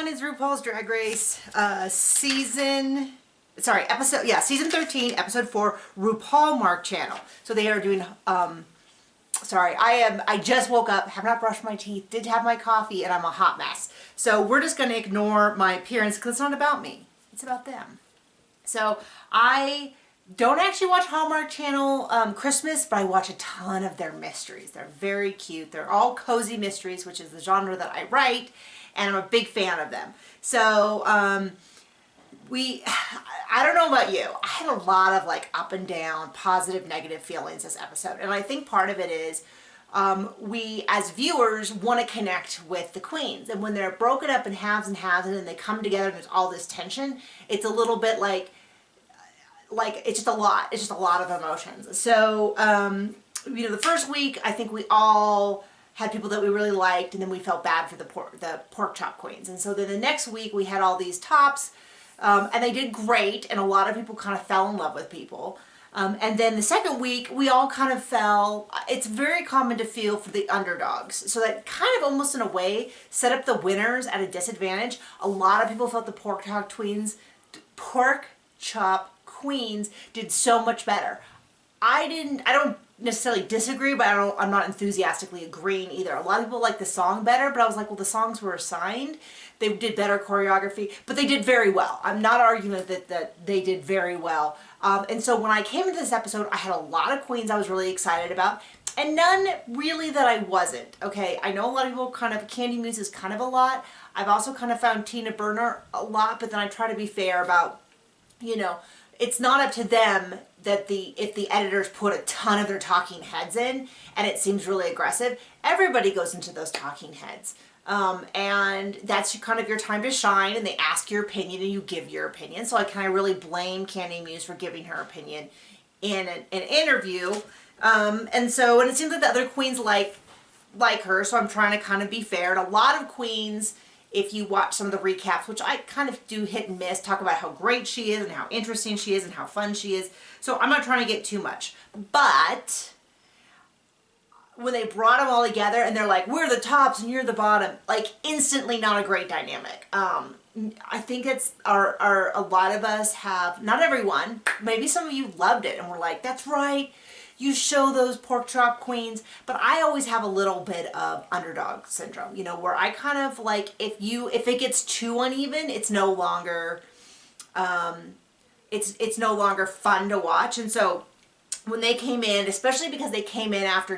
everyone, it's RuPaul's Drag Race, season 13, episode 4, RuPaulmark channel. So they are doing, I just woke up, have not brushed my teeth, did have my coffee, and I'm a hot mess. So we're just going to ignore my appearance because it's not about me. It's about them. So I don't actually watch Hallmark Channel Christmas, but I watch a ton of their mysteries. They're very cute. They're all cozy mysteries, which is the genre that I write, and I'm a big fan of them. So I don't know about you. I had a lot of like up and down, positive, negative feelings this episode. And I think part of it is we as viewers want to connect with the queens. And when they're broken up in halves and halves and then they come together and there's all this tension, it's a little bit like it's just a lot. It's just a lot of emotions. So, the first week, I think we all had people that we really liked, and then we felt bad for the pork chop queens. And so then the next week, we had all these tops, and they did great, and a lot of people kind of fell in love with people. And then the second week, we all kind of fell. It's very common to feel for the underdogs. So that kind of almost in a way set up the winners at a disadvantage. A lot of people felt the pork chop queens did so much better. I don't necessarily disagree, but I'm not enthusiastically agreeing either. A lot of people like the song better, but I was like, well, the songs were assigned. They did better choreography, but they did very well. I'm not arguing that they did very well. And so when I came into this episode, I had a lot of queens I was really excited about, and none really that I wasn't. Okay, I know a lot of people Candy Muse is kind of a lot. I've also kind of found Tina Burner a lot, but then I try to be fair about, it's not up to them that if the editors put a ton of their talking heads in and it seems really aggressive, everybody goes into those talking heads. And that's kind of your time to shine, and they ask your opinion and you give your opinion. So I kind of really blame Candy Muse for giving her opinion in an interview. And it seems like the other queens like her, so I'm trying to kind of be fair. And a lot of queens, if you watch some of the recaps, which I kind of do hit and miss, talk about how great she is and how interesting she is and how fun she is. So I'm not trying to get too much. But when they brought them all together and they're like, we're the tops and you're the bottom, like instantly not a great dynamic. I think it's a lot of us have, not everyone, maybe some of you loved it and were like, that's right, you show those pork chop queens, but I always have a little bit of underdog syndrome, where I kind of like, if it gets too uneven, it's no longer, it's no longer fun to watch. And so when they came in, especially because they came in after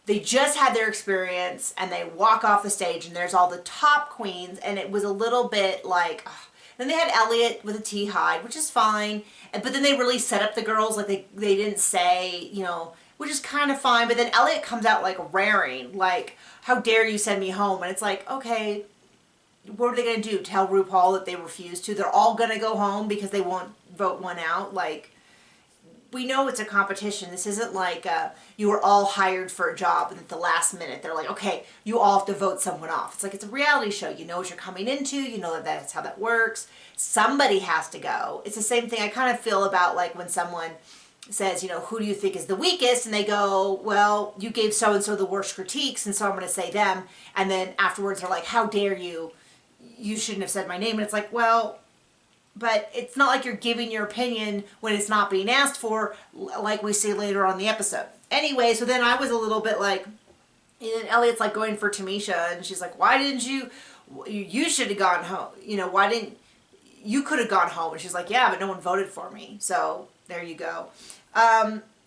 they just had their experience and they walk off the stage and there's all the top queens, and it was a little bit like, ugh. Then they had Elliot with a T-hide, which is fine. But then they really set up the girls like they didn't say, which is kind of fine. But then Elliot comes out like raring, like, how dare you send me home? And it's like, okay, what are they going to do? Tell RuPaul that they refuse to? They're all going to go home because they won't vote one out? Like, we know it's a competition. This isn't like you were all hired for a job and at the last minute they're like, okay, you all have to vote someone off. It's like, it's a reality show. You know what you're coming into. You know that's how that works. Somebody has to go. It's the same thing I kind of feel about like when someone says, who do you think is the weakest? And they go, well, you gave so-and-so the worst critiques, and so I'm going to say them. And then afterwards they're like, how dare you? You shouldn't have said my name. And it's like, well, but it's not like you're giving your opinion when it's not being asked for, like we see later on in the episode. Anyway, so then I was a little bit like, and Elliot's like going for Tamisha, and she's like, why didn't you should have gone home. You could have gone home. And she's like, yeah, but no one voted for me. So there you go.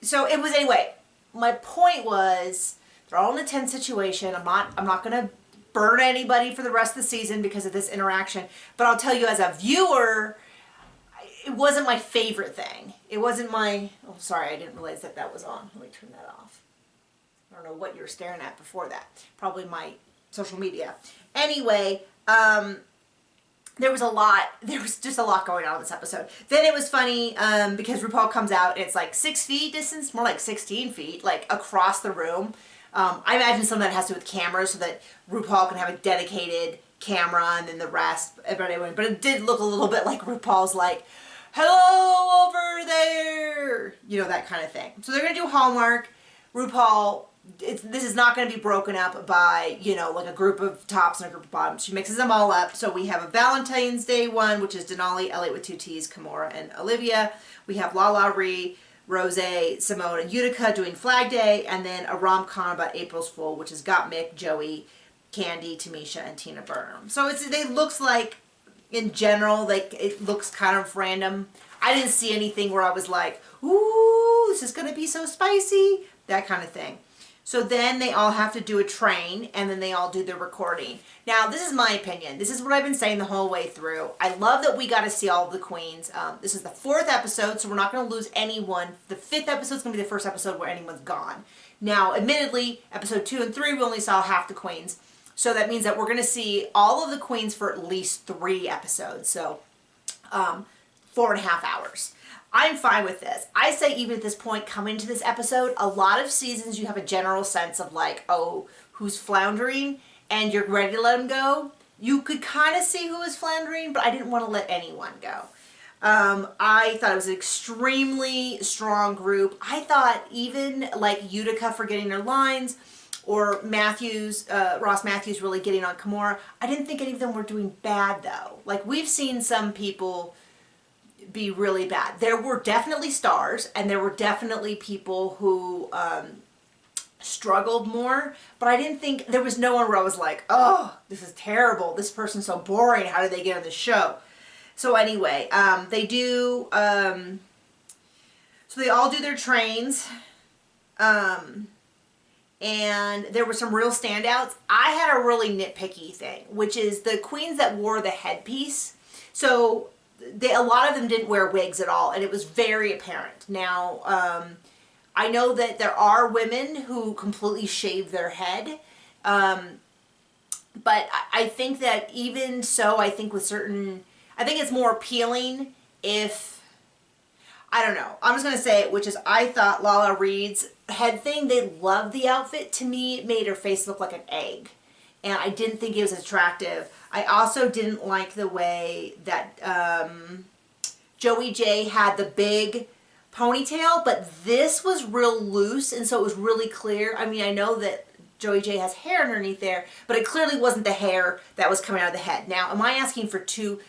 So it was, anyway, my point was, they're all in a tense situation. I'm not going to burn anybody for the rest of the season because of this interaction. But I'll tell you, as a viewer, it wasn't my favorite thing. It wasn't my, oh, sorry, I didn't realize that was on. Let me turn that off. I don't know what you were staring at before that. Probably my social media. Anyway, there was just a lot going on in this episode. Then it was funny because RuPaul comes out and it's like 6 feet distance, more like 16 feet, like across the room. I imagine some of that has to do with cameras so that RuPaul can have a dedicated camera and then the rest, everybody. But it did look a little bit like RuPaul's like, hello over there, that kind of thing. So they're going to do Hallmark. RuPaul this is not going to be broken up by, you know, like a group of tops and a group of bottoms. She mixes them all up. So we have a Valentine's Day one, which is Denali, Elliot with 2 T's, Kimora, and Olivia. We have Lala Ree, Rose, Simone, and Utica doing Flag Day, and then a rom-com about April's Fool, which has got Mick, Joey, Candy, Tamisha, and Tina Burnham. So it looks like, in general, like it looks kind of random. I didn't see anything where I was like, ooh, this is going to be so spicy, that kind of thing. So then they all have to do a train, and then they all do their recording. Now, this is my opinion. This is what I've been saying the whole way through. I love that we got to see all of the queens. This is the 4th episode, so we're not going to lose anyone. The 5th episode is going to be the first episode where anyone's gone. Now, admittedly, episode 2 and 3, we only saw half the queens. So that means that we're going to see all of the queens for at least 3 episodes. So 4.5 hours. I'm fine with this. I say even at this point, coming into this episode, a lot of seasons you have a general sense of like, oh, who's floundering, and you're ready to let them go. You could kind of see who was floundering, but I didn't want to let anyone go. I thought it was an extremely strong group. I thought even like Utica for getting her lines, or Ross Matthews really getting on Kimora, I didn't think any of them were doing bad though. Like we've seen some people be really bad. There were definitely stars, and there were definitely people who struggled more, but I didn't think, there was no one where I was like, oh, this is terrible, this person's so boring, how did they get on the show? So anyway, they do, so they all do their trains, and there were some real standouts. I had a really nitpicky thing, which is the queens that wore the headpiece. So a lot of them didn't wear wigs at all, and it was very apparent. Now, I know that there are women who completely shave their head, but I think that even so, I think with certain, I think it's more appealing if, I don't know, I'm just going to say it, which is I thought Lala Reed's head thing, they loved the outfit. To me, it made her face look like an egg, and I didn't think it was attractive. I also didn't like the way that Joey J had the big ponytail, but this was real loose, and so it was really clear. I mean, I know that Joey J has hair underneath there, but it clearly wasn't the hair that was coming out of the head. Now, am I asking for too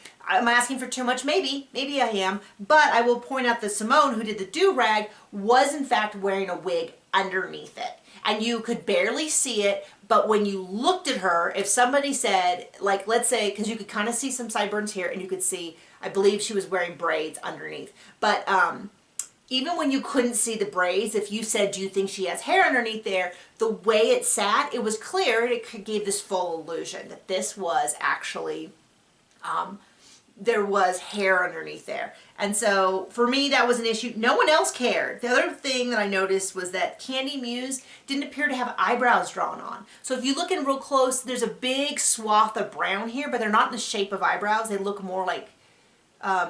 much? Maybe I am, but I will point out that Simone, who did the do-rag, was in fact wearing a wig underneath it. And you could barely see it, but when you looked at her, if somebody said, like, let's say, because you could kind of see some sideburns here, and you could see, I believe she was wearing braids underneath. But even when you couldn't see the braids, if you said, do you think she has hair underneath there, the way it sat, it was clear, and it gave this full illusion that this was actually, there was hair underneath there. And so for me, that was an issue. No one else cared. The other thing that I noticed was that Candy Muse didn't appear to have eyebrows drawn on. So if you look in real close, there's a big swath of brown here, but they're not in the shape of eyebrows. They look more like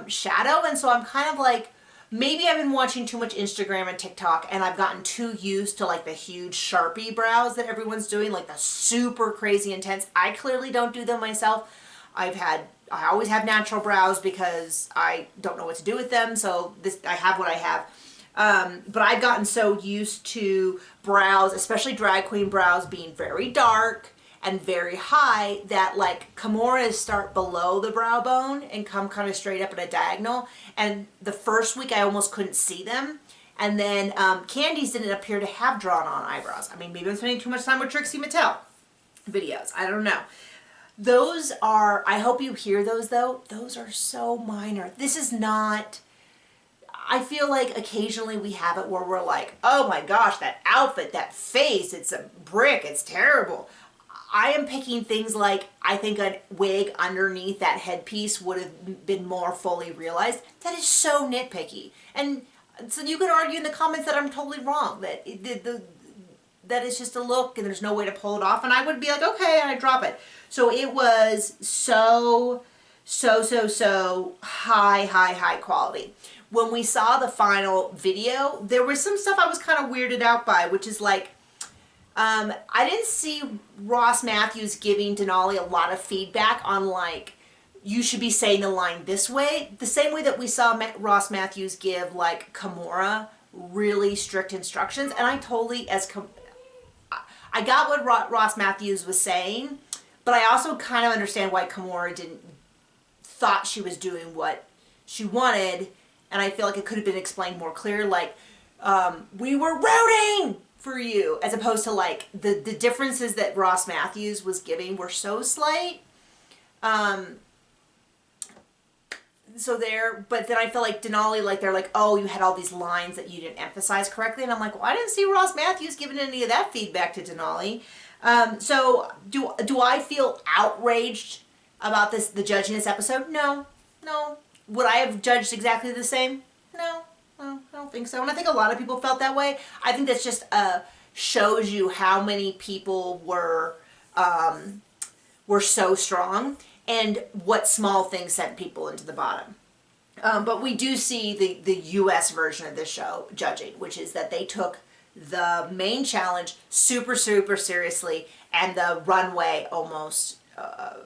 shadow. And so I'm kind of like, maybe I've been watching too much Instagram and TikTok, and I've gotten too used to like the huge Sharpie brows that everyone's doing, like the super crazy intense. I clearly don't do them myself. I always have natural brows because I don't know what to do with them, so I have what I have. But I've gotten so used to brows, especially drag queen brows, being very dark and very high that like Kimora's start below the brow bone and come kind of straight up at a diagonal. And the first week I almost couldn't see them. And then Candy's didn't appear to have drawn on eyebrows. I mean, maybe I'm spending too much time with Trixie Mattel videos. I don't know. Those are, I hope you hear those though, those are so minor. This is not, I feel like occasionally we have it where we're like, oh my gosh, that outfit, that face, it's a brick, it's terrible. I am picking things like, I think a wig underneath that headpiece would have been more fully realized. That is so nitpicky. And so you could argue in the comments that I'm totally wrong, that that is just a look and there's no way to pull it off, and I would be like, okay, and I'd drop it. So it was so high quality. When we saw the final video, there was some stuff I was kind of weirded out by, which is like, I didn't see Ross Matthews giving Denali a lot of feedback on like, you should be saying the line this way, the same way that we saw Ross Matthews give like Kimora really strict instructions. And I totally, I got what Ross Matthews was saying, but I also kind of understand why Kimora thought she was doing what she wanted, and I feel like it could have been explained more clear, like, we were rooting for you, as opposed to like the differences that Ross Matthews was giving were so slight. But then I feel like Denali, like they're like, oh, you had all these lines that you didn't emphasize correctly, and I'm like, well, I didn't see Ross Matthews giving any of that feedback to Denali. So do I feel outraged about the judging this episode? No. Would I have judged exactly the same? No, I don't think so. And I think a lot of people felt that way. I think that's just shows you how many people were so strong, and what small things sent people into the bottom. But we do see the US version of this show judging, which is that they took the main challenge super, super seriously, and the runway almost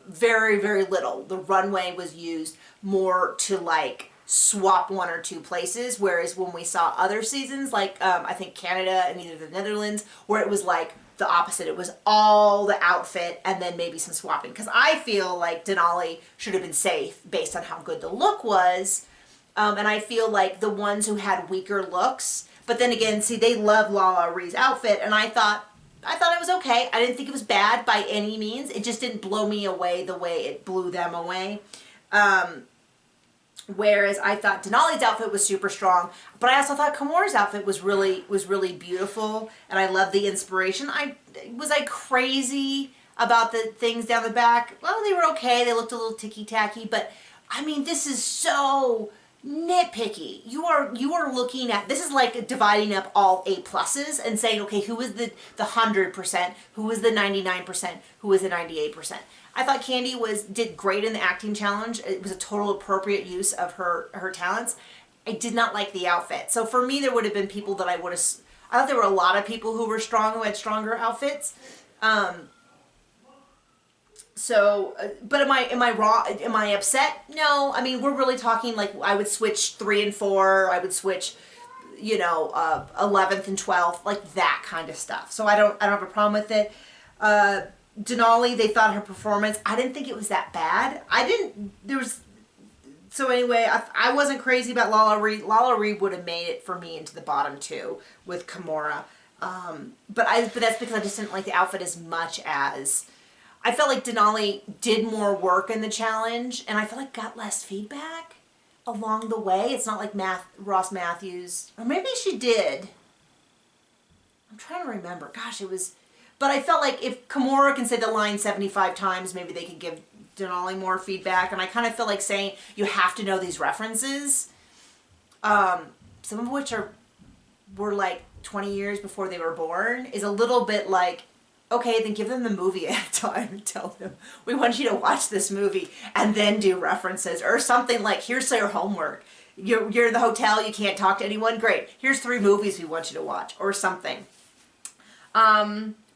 very, very little. The runway was used more to like swap one or two places, whereas when we saw other seasons, like I think Canada and either the Netherlands, where it was like the opposite. It was all the outfit and then maybe some swapping. Because I feel like Denali should have been safe based on how good the look was. And I feel like the ones who had weaker looks, but then again, see, they love Lala Ree's outfit, and I thought it was okay. I didn't think it was bad by any means. It just didn't blow me away the way it blew them away. Whereas I thought Denali's outfit was super strong, but I also thought Kimora's outfit was really beautiful, and I love the inspiration. Was I crazy about the things down the back? Well, they were okay. They looked a little ticky-tacky, but I mean, this is so nitpicky. You are looking at, this is like dividing up all A pluses and saying, okay, who was the 100%, who was the 99%, who was the 98%. I thought Candy did great in the acting challenge. It was a total appropriate use of her talents. I did not like the outfit. So for me, there would have been people that I thought there were a lot of people who were strong, who had stronger outfits. But am I wrong? Am I upset? No. I mean, we're really talking like I would switch 3 and 4. I would switch, 11th and 12th, like that kind of stuff. So I don't have a problem with it. Denali, they thought her performance, I didn't think it was that bad. So anyway, I wasn't crazy about Lala Ree. Lala Ree would have made it for me into the bottom 2 with Kimora. But that's because I just didn't like the outfit as much as, I felt like Denali did more work in the challenge, and I felt like got less feedback along the way. It's not like Ross Matthews, or maybe she did. I'm trying to remember. Gosh, it was... But I felt like if Kimora can say the line 75 times, maybe they could give Denali more feedback. And I kind of feel like saying you have to know these references, some of which were like 20 years before they were born, is a little bit like, okay, then give them the movie at a time and tell them, we want you to watch this movie and then do references, or something like, here's your homework. You're in the hotel, you can't talk to anyone, great. Here's 3 movies we want you to watch, or something.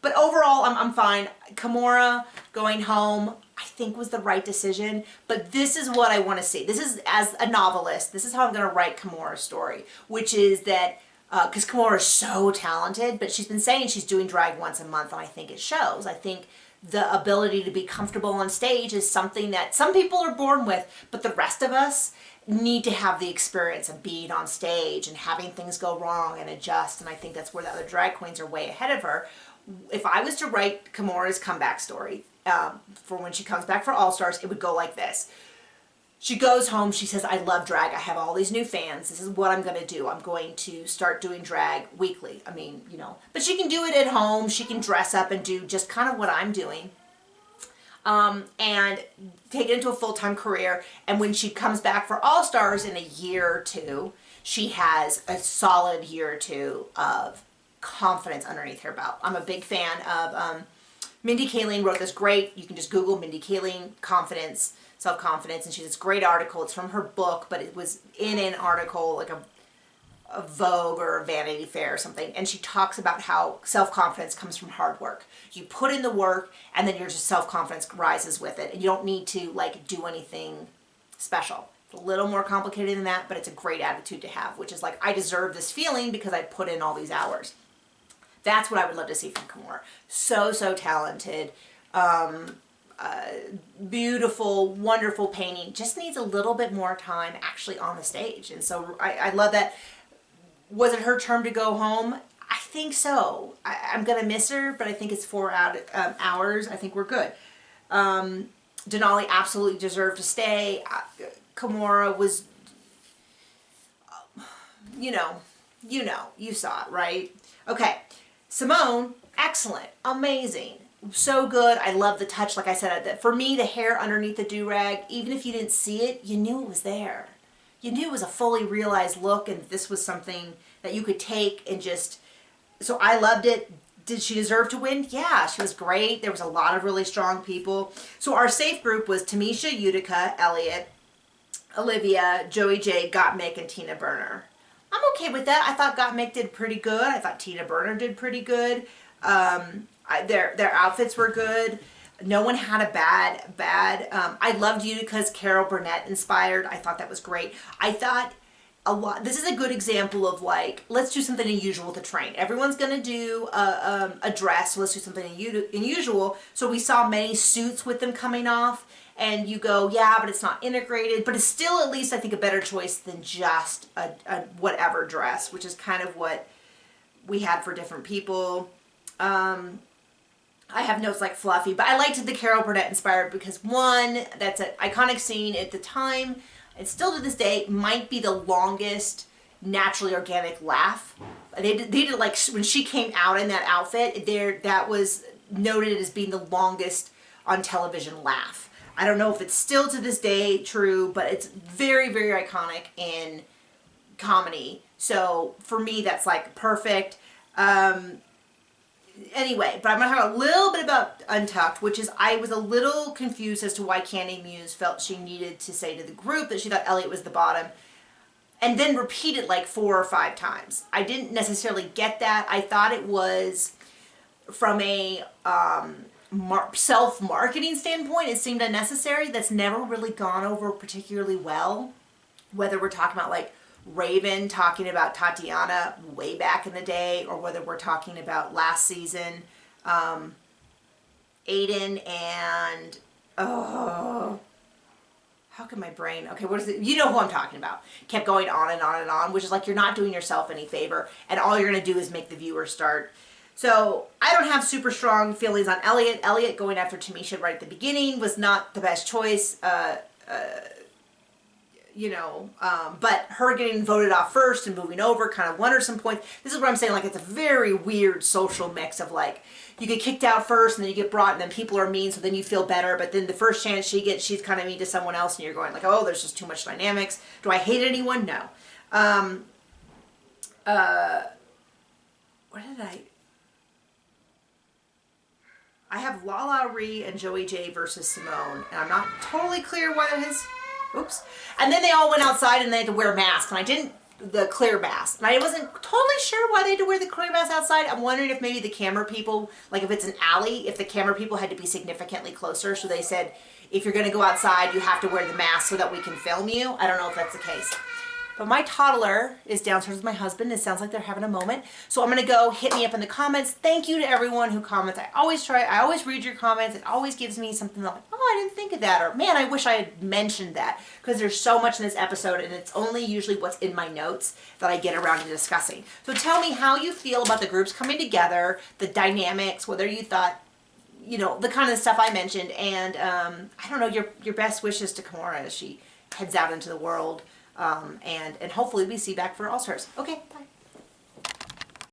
But overall, I'm fine. Kimora going home, I think, was the right decision. But this is what I want to see. This is, as a novelist, this is how I'm going to write Kimora's story, which is that, because Kimora is so talented, but she's been saying she's doing drag once a month, and I think it shows. I think the ability to be comfortable on stage is something that some people are born with, but the rest of us need to have the experience of being on stage and having things go wrong and adjust, and I think that's where the other drag queens are way ahead of her. If I was to write Kimora's comeback story for when she comes back for All Stars, it would go like this. She goes home, she says, I love drag, I have all these new fans, this is what I'm going to do. I'm going to start doing drag weekly. I mean, but she can do it at home, she can dress up and do just kind of what I'm doing. And take it into a full-time career, and when she comes back for All Stars in a year or 2, she has a solid year or 2 of confidence underneath her belt. I'm a big fan of Mindy Kaling wrote this great, you can just Google Mindy Kaling confidence, self-confidence, and she has this great article. It's from her book, but it was in an article like a Vogue or a Vanity Fair or something, and she talks about how self-confidence comes from hard work. You put in the work, and then your just self-confidence rises with it, and you don't need to like do anything special. It's a little more complicated than that, but it's a great attitude to have, which is like, I deserve this feeling because I put in all these hours. That's what I would love to see from Kimura. So, so talented. Beautiful, wonderful painting. Just needs a little bit more time actually on the stage. And so I love that. Was it her turn to go home? I think so. I'm going to miss her, but I think it's 4 hours. I think we're good. Denali absolutely deserved to stay. Kimura was, you saw it, right? Okay. Simone, excellent, amazing, so good. I love the touch. Like I said, for me, the hair underneath the do-rag, even if you didn't see it, you knew it was there. You knew it was a fully realized look, and this was something that you could take and just, so I loved it. Did she deserve to win? Yeah, she was great. There was a lot of really strong people. So our safe group was Tamisha, Utica, Elliott, Olivia, Joey J, Gottmik, and Tina Burner. I'm okay with that. I thought Gottmik did pretty good. I thought Tina Burner did pretty good. Their outfits were good. No one had a bad. I loved Utica's Carol Burnett inspired. I thought that was great. I thought this is a good example of like, let's do something unusual to train. Everyone's gonna do a dress, so let's do something unusual. So we saw many suits with them coming off, and you go, yeah, but it's not integrated, but it's still at least I think a better choice than just a whatever dress, which is kind of what we had for different people. I have notes like fluffy, but I liked the Carol Burnett inspired because one, that's an iconic scene at the time, and still to this day, might be the longest naturally organic laugh. They did like, when she came out in that outfit, that was noted as being the longest on television laugh. I don't know if it's still to this day true, but it's very, very iconic in comedy. So for me, that's like perfect. Anyway, but I'm going to talk a little bit about Untucked, which is I was a little confused as to why Candy Muse felt she needed to say to the group that she thought Elliott was the bottom, and then repeat it like 4 or 5 times. I didn't necessarily get that. I thought it was from a self-marketing standpoint, it seemed unnecessary. That's never really gone over particularly well, whether we're talking about like Raven talking about Tatiana way back in the day, or whether we're talking about last season, Aiden and, how can my brain, okay, what is it? You know who I'm talking about. Kept going on and on and on, which is like, you're not doing yourself any favor, and all you're going to do is make the viewer start. So I don't have super strong feelings on Elliott. Elliott going after Tamisha right at the beginning was not the best choice. But her getting voted off first and moving over kind of won her some points. This is what I'm saying, like, it's a very weird social mix of like, you get kicked out first and then you get brought and then people are mean, so then you feel better, but then the first chance she gets, she's kind of mean to someone else and you're going like, oh, there's just too much dynamics. Do I hate anyone? No. What did I have Lala Ree and Joey J versus Simone, and I'm not totally clear whether oops. And then they all went outside and they had to wear masks, and I didn't, the clear mask. And I wasn't totally sure why they had to wear the clear mask outside. I'm wondering if maybe the camera people, like if it's an alley, if the camera people had to be significantly closer, so they said, if you're gonna go outside, you have to wear the mask so that we can film you. I don't know if that's the case. But my toddler is downstairs with my husband. It sounds like they're having a moment. So I'm going to go. Hit me up in the comments. Thank you to everyone who comments. I always read your comments. It always gives me something like, oh, I didn't think of that. Or, man, I wish I had mentioned that. Because there's so much in this episode, and it's only usually what's in my notes that I get around to discussing. So tell me how you feel about the groups coming together, the dynamics, whether you thought, the kind of stuff I mentioned. And, I don't know, your best wishes to Kimura as she heads out into the world. And hopefully we see you back for All Stars. Okay, bye.